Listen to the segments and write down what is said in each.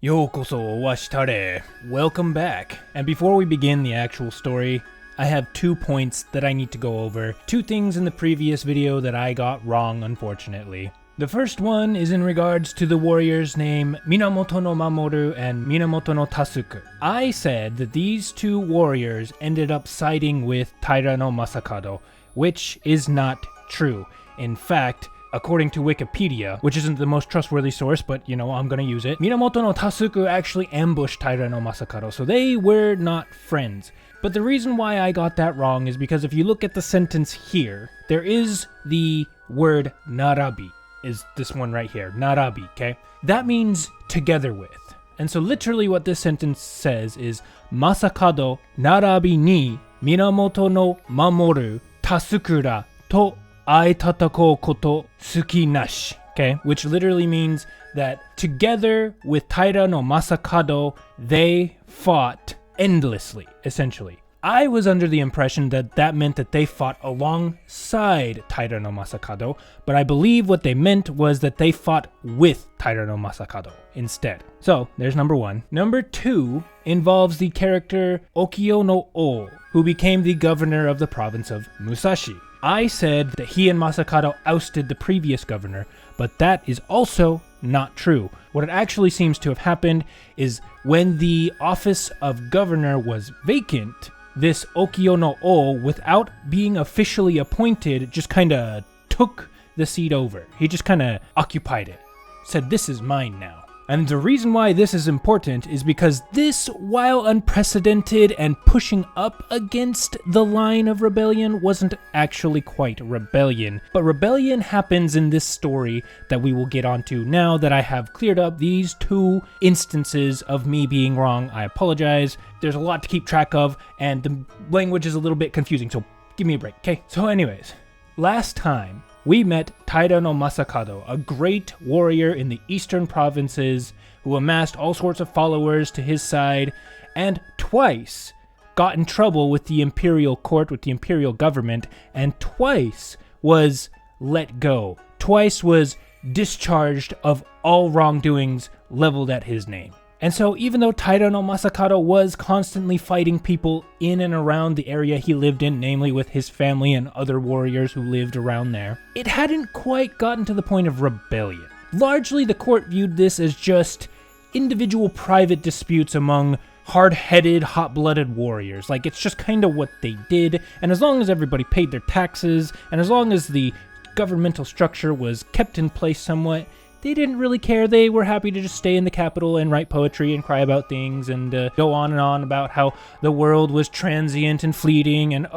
Yokoso washitare. Welcome back. And before we begin the actual story, I have 2 points that I need to go over. 2 things in the previous video that I got wrong, unfortunately. The first one is in regards to the warriors named Minamoto no Mamoru and Minamoto no Tasuku. I said that these 2 warriors ended up siding with Taira no Masakado, which is not true. In fact, according to Wikipedia, which isn't the most trustworthy source, but I'm gonna use it, Minamoto no Tasuku actually ambushed Taira no Masakado, so they were not friends. But the reason why I got that wrong is because if you look at the sentence here, there is the word narabi, is this one right here, narabi, okay? That means together with. And so literally what this sentence says is, Masakado narabi ni Minamoto no Mamoru Tasukura to Aitatakou koto suki nashi, okay? Which literally means that together with Taira no Masakado, they fought endlessly, essentially. I was under the impression that that meant that they fought alongside Taira no Masakado, but I believe what they meant was that they fought with Taira no Masakado instead. So, there's number 1. Number 2 involves the character Okio no O, who became the governor of the province of Musashi. I said that he and Masakado ousted the previous governor, but that is also not true. What it actually seems to have happened is when the office of governor was vacant, this Okio no O, without being officially appointed, just kinda took the seat over. He just kinda occupied it. Said, this is mine now. And the reason why this is important is because this, while unprecedented and pushing up against the line of rebellion, wasn't actually quite rebellion. But rebellion happens in this story that we will get onto now that I have cleared up these 2 instances of me being wrong. I apologize. There's a lot to keep track of, and the language is a little bit confusing, so give me a break, okay? So anyways, last time, we met Taira no Masakado, a great warrior in the eastern provinces who amassed all sorts of followers to his side and twice got in trouble with the imperial court, with the imperial government, and twice was let go. Twice was discharged of all wrongdoings leveled at his name. And so even though Taira no Masakado was constantly fighting people in and around the area he lived in, namely with his family and other warriors who lived around there, it hadn't quite gotten to the point of rebellion. Largely, the court viewed this as just individual private disputes among hard-headed, hot-blooded warriors. Like, it's just kind of what they did, and as long as everybody paid their taxes, and as long as the governmental structure was kept in place somewhat, they didn't really care. They were happy to just stay in the capital and write poetry and cry about things and go on and on about how the world was transient and fleeting and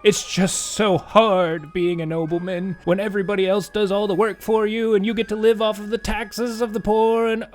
it's just so hard being a nobleman when everybody else does all the work for you and you get to live off of the taxes of the poor and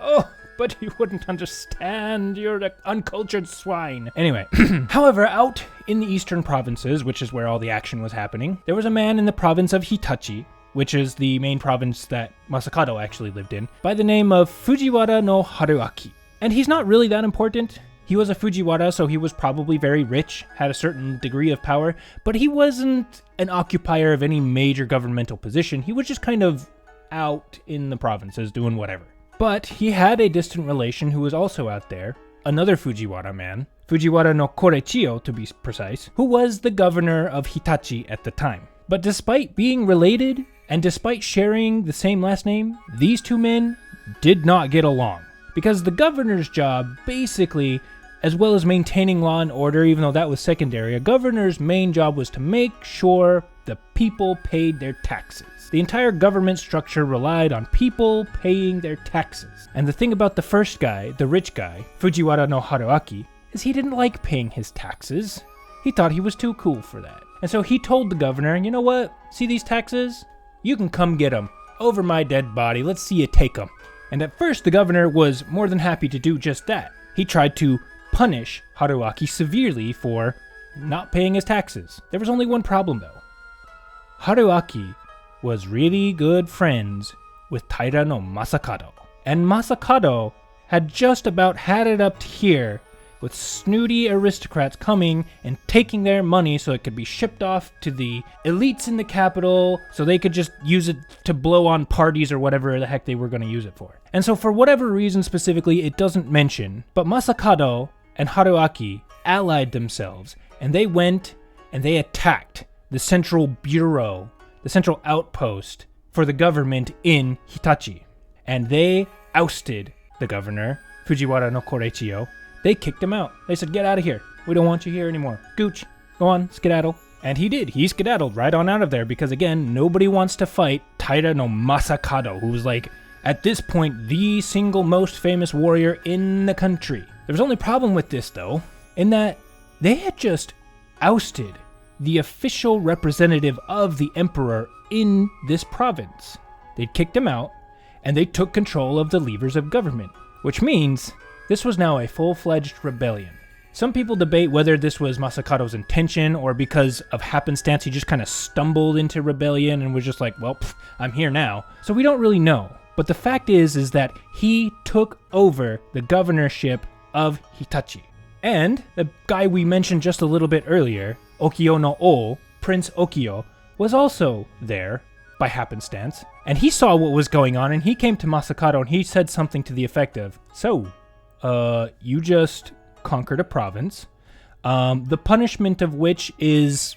but you wouldn't understand, you're an uncultured swine. Anyway, however, out in the eastern provinces, which is where all the action was happening, there was a man in the province of Hitachi, which is the main province that Masakado actually lived in, by the name of Fujiwara no Haruaki. And he's not really that important. He was a Fujiwara, so he was probably very rich, had a certain degree of power, but he wasn't an occupier of any major governmental position. He was just kind of out in the provinces doing whatever. But he had a distant relation who was also out there, another Fujiwara man, Fujiwara no Korechiyo to be precise, who was the governor of Hitachi at the time. But despite being related, and despite sharing the same last name, these 2 men did not get along. Because the governor's job, basically, as well as maintaining law and order, even though that was secondary, a governor's main job was to make sure the people paid their taxes. The entire government structure relied on people paying their taxes. And the thing about the first guy, the rich guy, Fujiwara no Haruaki, is he didn't like paying his taxes. He thought he was too cool for that. And so he told the governor, you know what, see these taxes? You can come get them. Over my dead body, let's see you take them. And at first the governor was more than happy to do just that. He tried to punish Haruaki severely for not paying his taxes. There was only one problem though. Haruaki was really good friends with Taira no Masakado. And Masakado had just about had it up to here with snooty aristocrats coming and taking their money so it could be shipped off to the elites in the capital so they could just use it to blow on parties or whatever the heck they were going to use it for. And so for whatever reason specifically, it doesn't mention, but Masakado and Haruaki allied themselves, and they went and they attacked the central bureau, the central outpost for the government in Hitachi. And they ousted the governor, Fujiwara no Koreichiyo. They kicked him out. They said, get out of here. We don't want you here anymore. Gooch, go on, skedaddle. And he did. He skedaddled right on out of there because, again, nobody wants to fight Taira no Masakado, who was, like, at this point, the single most famous warrior in the country. There was only problem with this, though, in that they had just ousted the official representative of the emperor in this province. They'd kicked him out, and they took control of the levers of government, which means this was now a full-fledged rebellion. Some people debate whether this was Masakado's intention or because of happenstance he just kind of stumbled into rebellion and was just like, well, I'm here now. So we don't really know. But the fact is that he took over the governorship of Hitachi. And the guy we mentioned just a little bit earlier, Okio no O, Prince Okio, was also there by happenstance. And he saw what was going on and he came to Masakado and he said something to the effect of, so, you just conquered a province, the punishment of which is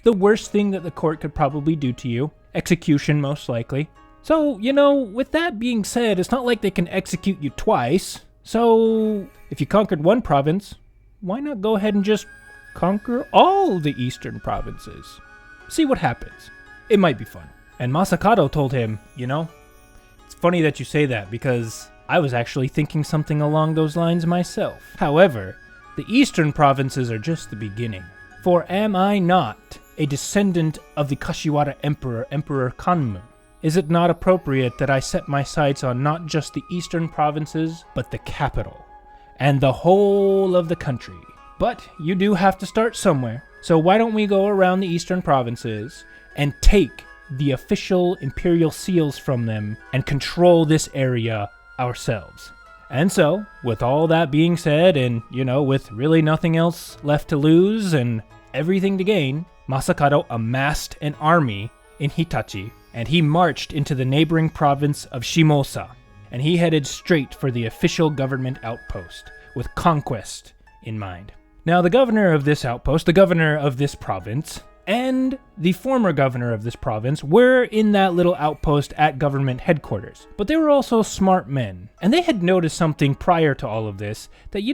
the worst thing that the court could probably do to you. Execution, most likely. So, with that being said, it's not like they can execute you twice. So, if you conquered one province, why not go ahead and just conquer all the eastern provinces? See what happens. It might be fun. And Masakado told him, it's funny that you say that because I was actually thinking something along those lines myself. However, the eastern provinces are just the beginning. For am I not a descendant of the Kashiwara Emperor, Emperor Kanmu? Is it not appropriate that I set my sights on not just the eastern provinces, but the capital, and the whole of the country? But you do have to start somewhere, so why don't we go around the eastern provinces and take the official imperial seals from them and control this area ourselves? And so, with all that being said, and, with really nothing else left to lose and everything to gain, Masakado amassed an army in Hitachi, and he marched into the neighboring province of Shimosa, and he headed straight for the official government outpost, with conquest in mind. Now, the governor of this outpost, the governor of this province, and the former governor of this province were in that little outpost at government headquarters. But they were also smart men, and they had noticed something prior to all of this, that,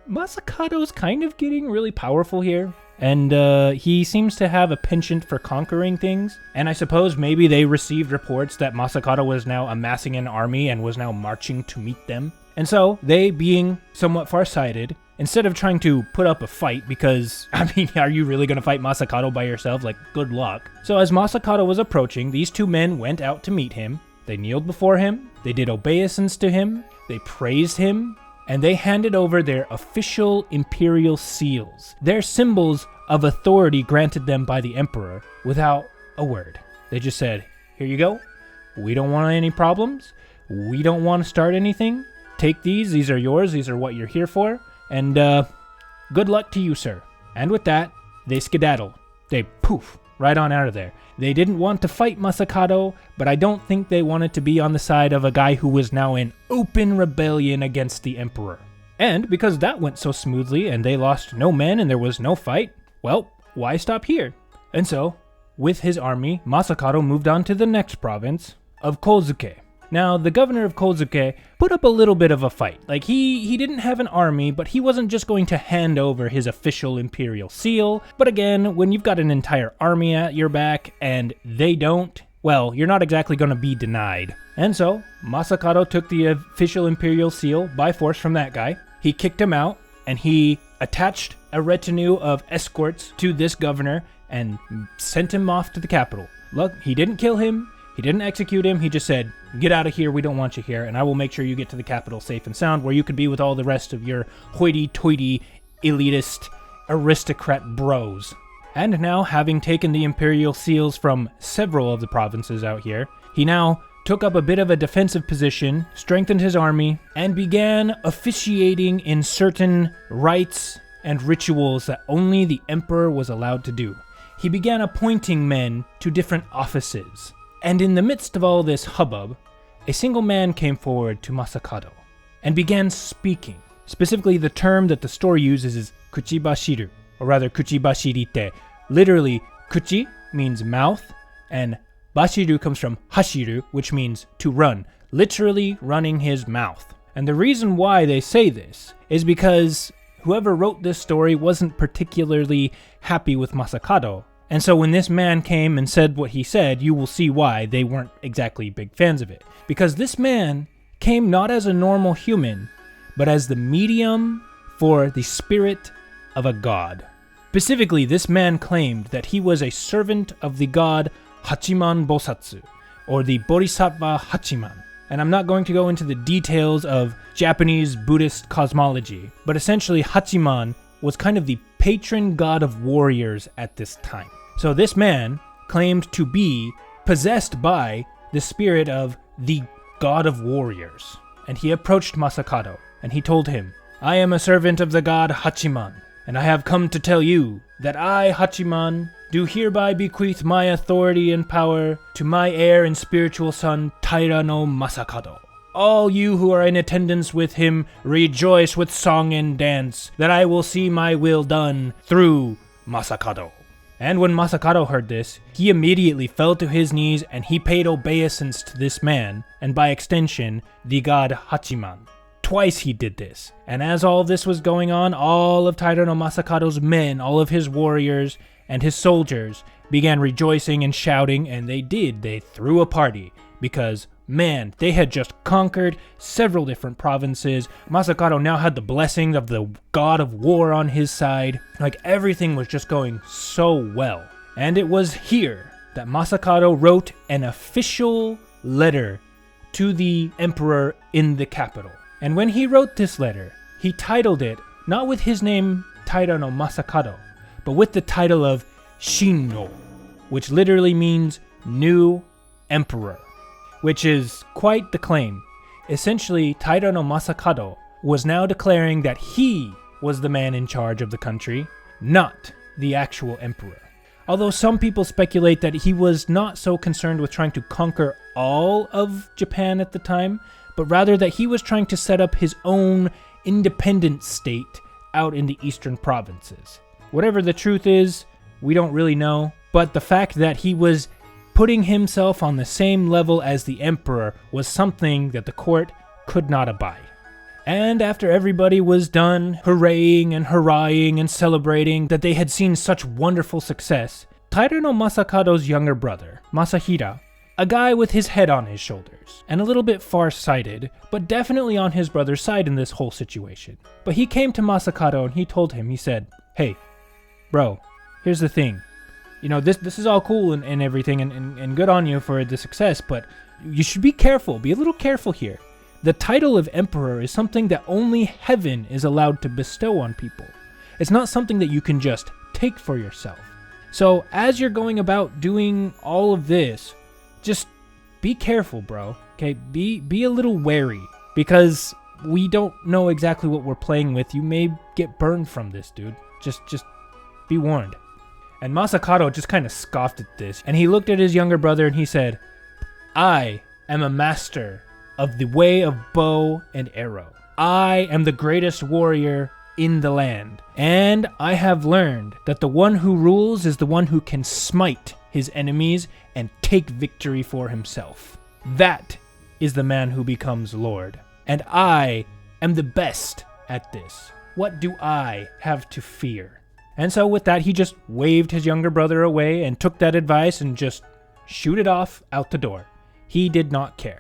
Masakado's kind of getting really powerful here. And he seems to have a penchant for conquering things. And I suppose maybe they received reports that Masakado was now amassing an army and was now marching to meet them. And so, they, being somewhat farsighted, instead of trying to put up a fight, because, are you really going to fight Masakado by yourself? Like, good luck. So as Masakado was approaching, these two men went out to meet him. They kneeled before him, they did obeisance to him, they praised him, and they handed over their official imperial seals, their symbols of authority granted them by the emperor, without a word. They just said, here you go, we don't want any problems, we don't want to start anything, take these are yours, these are what you're here for, and good luck to you, sir. And with that, they skedaddle. They poof, right on out of there. They didn't want to fight Masakado, but I don't think they wanted to be on the side of a guy who was now in open rebellion against the emperor. And because that went so smoothly and they lost no men and there was no fight, well, why stop here? And so, with his army, Masakado moved on to the next province of Kozuke. Now, the governor of Kozuke put up a little bit of a fight. Like, he didn't have an army, but he wasn't just going to hand over his official imperial seal. But again, when you've got an entire army at your back and they don't, well, you're not exactly going to be denied. And so, Masakado took the official imperial seal by force from that guy. He kicked him out, and he attached a retinue of escorts to this governor and sent him off to the capital. Look, he didn't kill him. He didn't execute him, he just said, get out of here, we don't want you here, and I will make sure you get to the capital safe and sound, where you could be with all the rest of your hoity-toity, elitist, aristocrat bros. And now, having taken the imperial seals from several of the provinces out here, he now took up a bit of a defensive position, strengthened his army, and began officiating in certain rites and rituals that only the emperor was allowed to do. He began appointing men to different offices. And in the midst of all this hubbub, a single man came forward to Masakado and began speaking. Specifically, the term that the story uses is kuchibashiru, or rather kuchibashirite. Literally, kuchi means mouth, and bashiru comes from hashiru, which means to run, literally running his mouth. And the reason why they say this is because whoever wrote this story wasn't particularly happy with Masakado. And so when this man came and said what he said, you will see why they weren't exactly big fans of it. Because this man came not as a normal human, but as the medium for the spirit of a god. Specifically, this man claimed that he was a servant of the god Hachiman Bosatsu, or the Bodhisattva Hachiman. And I'm not going to go into the details of Japanese Buddhist cosmology, but essentially Hachiman was kind of the patron god of warriors at this time. So this man claimed to be possessed by the spirit of the god of warriors. And he approached Masakado, and he told him, "I am a servant of the god Hachiman, and I have come to tell you that I, Hachiman, do hereby bequeath my authority and power to my heir and spiritual son, Taira no Masakado. All you who are in attendance with him rejoice with song and dance, that I will see my will done through Masakado." And when Masakado heard this, he immediately fell to his knees and he paid obeisance to this man, and by extension, the god Hachiman. Twice he did this, and as all this was going on, all of Taira no Masakado's men, all of his warriors, and his soldiers began rejoicing and shouting, and they threw a party, because man, they had just conquered several different provinces. Masakado now had the blessing of the god of war on his side. Like, everything was just going so well. And it was here that Masakado wrote an official letter to the emperor in the capital. And when he wrote this letter, he titled it not with his name Taira no Masakado, but with the title of Shinno, which literally means new emperor, which is quite the claim. Essentially, Taira no Masakado was now declaring that he was the man in charge of the country, not the actual emperor. Although some people speculate that he was not so concerned with trying to conquer all of Japan at the time, but rather that he was trying to set up his own independent state out in the eastern provinces. Whatever the truth is, we don't really know, but the fact that he was putting himself on the same level as the emperor was something that the court could not abide. And after everybody was done hurraying and hurrahing and celebrating that they had seen such wonderful success, Taira no Masakado's younger brother, Masahira, a guy with his head on his shoulders, and a little bit far-sighted, but definitely on his brother's side in this whole situation. But he came to Masakado and he told him, he said, "Hey, bro, here's the thing. You know, this is all cool and everything, and good on you for the success, but you should be careful, be a little careful here. The title of emperor is something that only heaven is allowed to bestow on people. It's not something that you can just take for yourself. So as you're going about doing all of this, just be careful, bro. Okay, be a little wary, because we don't know exactly what we're playing with. You may get burned from this, dude. Just be warned." And Masakado just kind of scoffed at this, and he looked at his younger brother and he said, "I am a master of the way of bow and arrow. I am the greatest warrior in the land, and I have learned that the one who rules is the one who can smite his enemies and take victory for himself. That is the man who becomes Lord, and I am the best at this. What do I have to fear?" And so with that, he just waved his younger brother away and took that advice and just shooted off out the door. He did not care.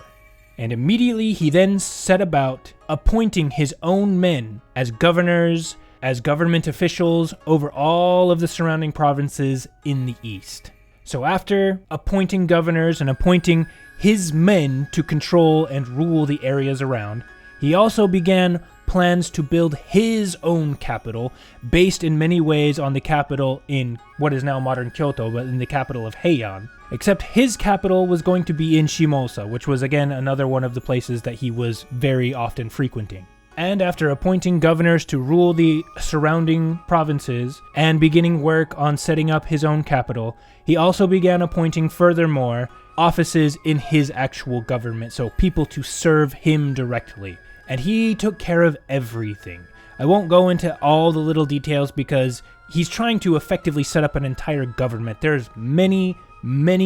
And immediately he then set about appointing his own men as governors, as government officials over all of the surrounding provinces in the east. So after appointing governors and appointing his men to control and rule the areas around, he also began plans to build his own capital, based in many ways on the capital in what is now modern Kyoto, but in the capital of Heian. except his capital was going to be in Shimosa, which was again another one of the places that he was very often frequenting. And after appointing governors to rule the surrounding provinces and beginning work on setting up his own capital, he also began appointing furthermore offices in his actual government, so people to serve him directly. And he took care of everything. I won't go into all the little details because he's trying to effectively set up an entire government. There's many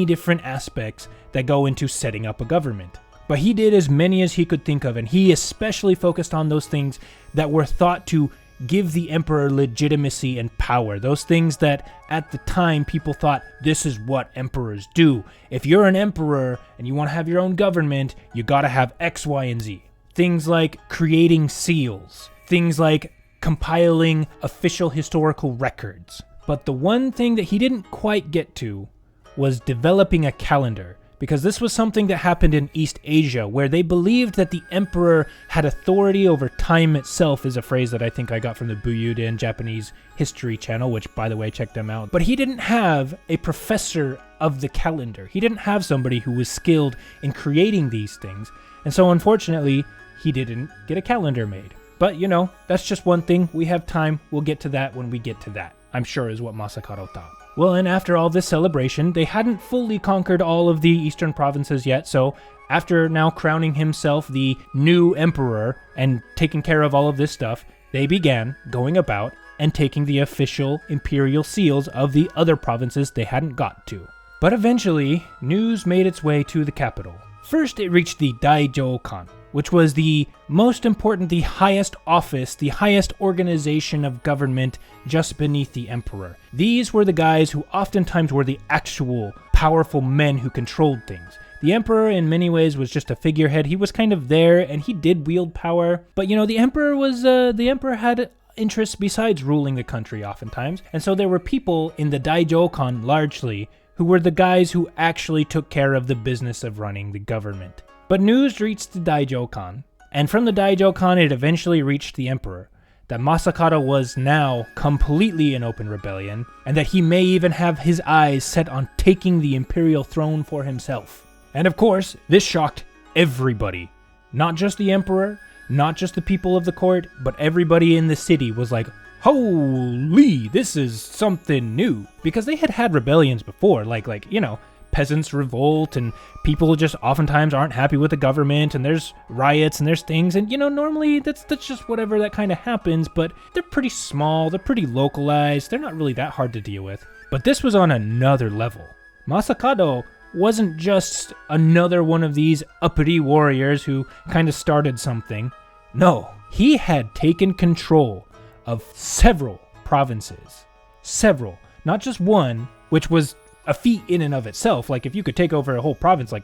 different aspects that go into setting up a government. But he did as many as he could think of, and he especially focused on those things that were thought to give the emperor legitimacy and power. Those things that at the time people thought, this is what emperors do. If you're an emperor and you want to have your own government, you gotta have X, Y, and Z. Things like creating seals. Things like compiling official historical records. But the one thing that he didn't quite get to was developing a calendar. Because this was something that happened in East Asia, where they believed that the emperor had authority over time itself, is a phrase that I think I got from the Buyuden Japanese History channel, which, by the way, check them out. But he didn't have a professor of the calendar. He didn't have somebody who was skilled in creating these things. And so, unfortunately, he didn't get a calendar made. But, you know, that's just one thing. We have time. We'll get to that when we get to that, I'm sure is what Masakado thought. Well, and after all this celebration, they hadn't fully conquered all of the eastern provinces yet, so after now crowning himself the new emperor and taking care of all of this stuff, they began going about and taking the official imperial seals of the other provinces they hadn't got to. But eventually, news made its way to the capital. First, it reached the Daijokan, which was the most important, the highest office, the highest organization of government just beneath the emperor. These were the guys who oftentimes were the actual powerful men who controlled things. The emperor in many ways was just a figurehead. He was kind of there and he did wield power. But you know, the emperor had interests besides ruling the country oftentimes. And so there were people in the Daijokan largely who were the guys who actually took care of the business of running the government. But news reached the Daijokan, and from the Daijokan it eventually reached the emperor, that Masakado was now completely in open rebellion, and that he may even have his eyes set on taking the imperial throne for himself. And of course, this shocked everybody. Not just the emperor, not just the people of the court, but everybody in the city was like, holy, this is something new. Because they had had rebellions before, like you know, peasants revolt and people just oftentimes aren't happy with the government and there's riots and there's things, and you know, normally that's just whatever that kind of happens, but they're pretty small, they're pretty localized, they're not really that hard to deal with. But this was on another level. Masakado wasn't just another one of these uppity warriors who kind of started something. No, he had taken control of several provinces. Several, not just one, which was a feat in and of itself. Like, if you could take over a whole province, like,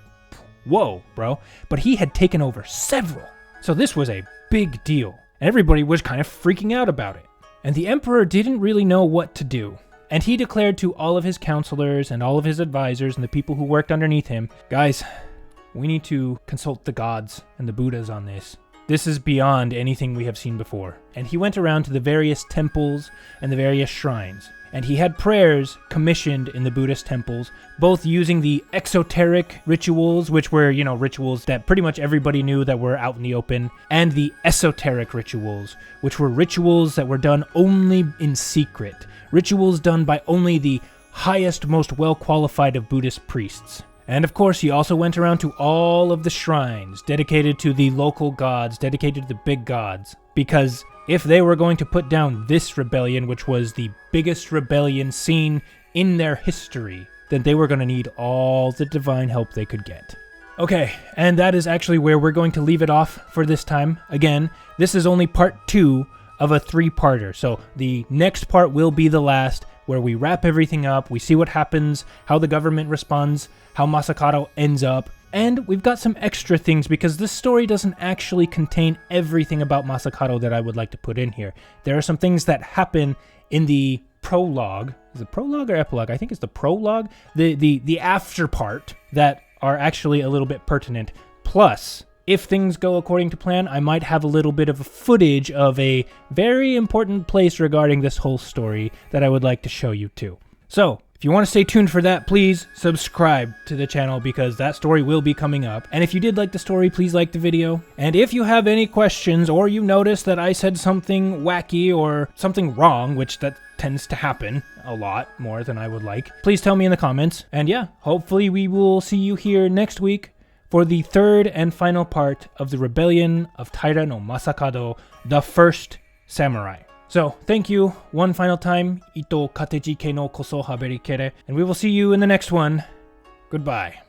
whoa, bro. But he had taken over several. So this was a big deal. Everybody was kind of freaking out about it. And the emperor didn't really know what to do. And he declared to all of his counselors and all of his advisors and the people who worked underneath him, guys, we need to consult the gods and the Buddhas on this. This is beyond anything we have seen before. And he went around to the various temples and the various shrines. And he had prayers commissioned in the Buddhist temples, both using the exoteric rituals, which were, you know, rituals that pretty much everybody knew that were out in the open, and the esoteric rituals, which were rituals that were done only in secret. Rituals done by only the highest, most well-qualified of Buddhist priests. And of course, he also went around to all of the shrines dedicated to the local gods, dedicated to the big gods, because if they were going to put down this rebellion, which was the biggest rebellion seen in their history, then they were going to need all the divine help they could get. Okay, and that is actually where we're going to leave it off for this time. Again, this is only part 2 of a 3-parter, so the next part will be the last, where we wrap everything up, we see what happens, how the government responds, how Masakado ends up, and we've got some extra things because this story doesn't actually contain everything about Masakado that I would like to put in here. There are some things that happen in the prologue. Is it prologue or epilogue? I think it's the prologue. The after part that are actually a little bit pertinent. Plus, if things go according to plan, I might have a little bit of footage of a very important place regarding this whole story that I would like to show you too. So, If you want to stay tuned for that, please subscribe to the channel because that story will be coming up. And if you did like the story, please like the video. And if you have any questions or you notice that I said something wacky or something wrong, which that tends to happen a lot more than I would like, please tell me in the comments. And yeah, hopefully we will see you here next week for the third and final part of the rebellion of Taira no Masakado, the first samurai. So, thank you one final time, Ito kateji ke no koso haberi kere, and we will see you in the next one. Goodbye.